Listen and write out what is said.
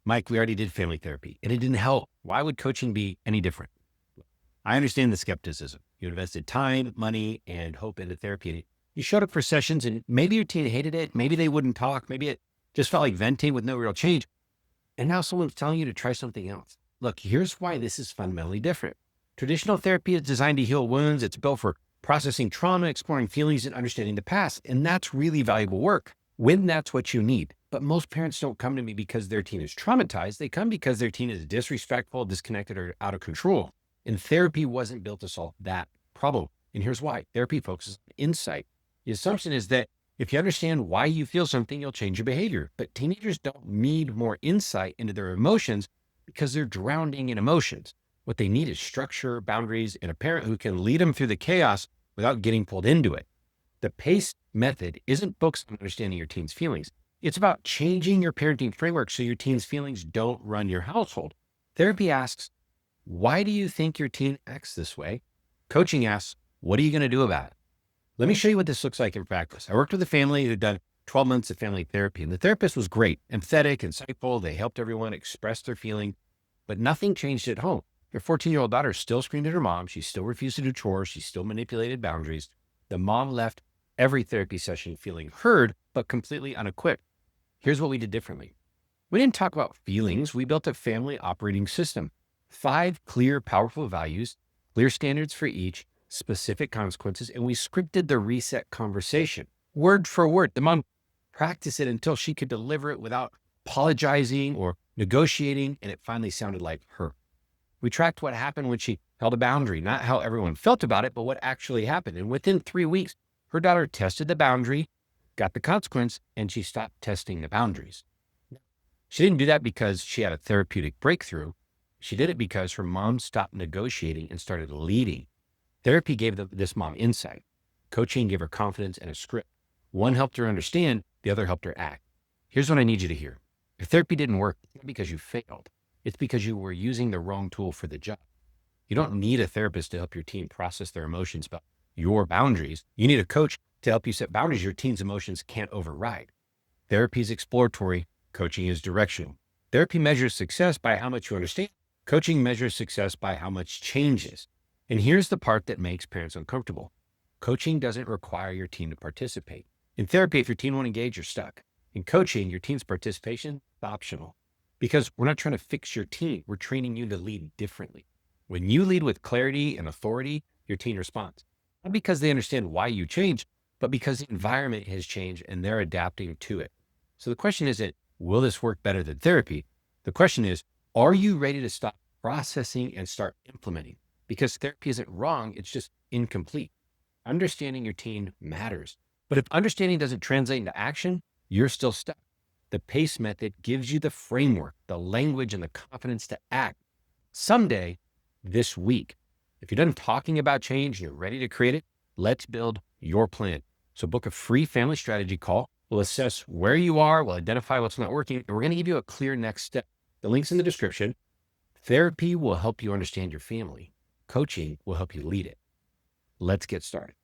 Mike, we already did family therapy and it didn't help. Why would coaching be any different? I understand the skepticism. You invested time, money, and hope into therapy. You showed up for sessions and maybe your teen hated it. Maybe they wouldn't talk. Maybe it just felt like venting with no real change. And now someone's telling you to try something else. Look, here's why this is fundamentally different. Traditional therapy is designed to heal wounds. It's built for processing trauma, exploring feelings, and understanding the past. And that's really valuable work when that's what you need. But most parents don't come to me because their teen is traumatized. They come because their teen is disrespectful, disconnected, or out of control. And therapy wasn't built to solve that problem. And here's why. Therapy focuses on insight. The assumption is that if you understand why you feel something, you'll change your behavior. But teenagers don't need more insight into their emotions because they're drowning in emotions. What they need is structure, boundaries, and a parent who can lead them through the chaos without getting pulled into it. The PACE method isn't focused on understanding your teen's feelings. It's about changing your parenting framework so your teen's feelings don't run your household. Therapy asks, why do you think your teen acts this way? Coaching asks, what are you going to do about it? Let me show you what this looks like in practice. I worked with a family who'd done 12 months of family therapy, and the therapist was great, empathetic, insightful. They helped everyone express their feeling, but nothing changed at home. Your 14-year-old daughter still screamed at her mom. She still refused to do chores. She still manipulated boundaries. The mom left every therapy session feeling heard, but completely unequipped. Here's what we did differently. We didn't talk about feelings. We built a family operating system. 5 clear, powerful values, clear standards for each, specific consequences, and we scripted the reset conversation, word for word. The mom practiced it until she could deliver it without apologizing or negotiating, and it finally sounded like her. We tracked what happened when she held a boundary, not how everyone felt about it, but what actually happened. And within 3 weeks, her daughter tested the boundary, got the consequence, and she stopped testing the boundaries. She didn't do that because she had a therapeutic breakthrough. She did it because her mom stopped negotiating and started leading. Therapy gave this mom insight. Coaching gave her confidence and a script. One helped her understand, the other helped her act. Here's what I need you to hear. If therapy didn't work, it's not because you failed. It's because you were using the wrong tool for the job. You don't need a therapist to help your teen process their emotions about your boundaries. You need a coach to help you set boundaries your teen's emotions can't override. Therapy is exploratory. Coaching is directional. Therapy measures success by how much you understand. Coaching measures success by how much changes. And here's the part that makes parents uncomfortable. Coaching doesn't require your teen to participate. In therapy, if your teen won't engage, you're stuck. In coaching, your teen's participation is optional because we're not trying to fix your teen. We're training you to lead differently. When you lead with clarity and authority, your teen responds. Not because they understand why you changed, but because the environment has changed and they're adapting to it. So the question isn't, will this work better than therapy? The question is, are you ready to stop processing and start implementing? Because therapy isn't wrong, it's just incomplete. Understanding your teen matters. But if understanding doesn't translate into action, you're still stuck. The PACE method gives you the framework, the language, and the confidence to act. Someday, this week, if you're done talking about change and you're ready to create it, let's build your plan. So book a free family strategy call. We'll assess where you are, we'll identify what's not working, and we're going to give you a clear next step. The link's in the description. Therapy will help you understand your family. Coaching will help you lead it. Let's get started.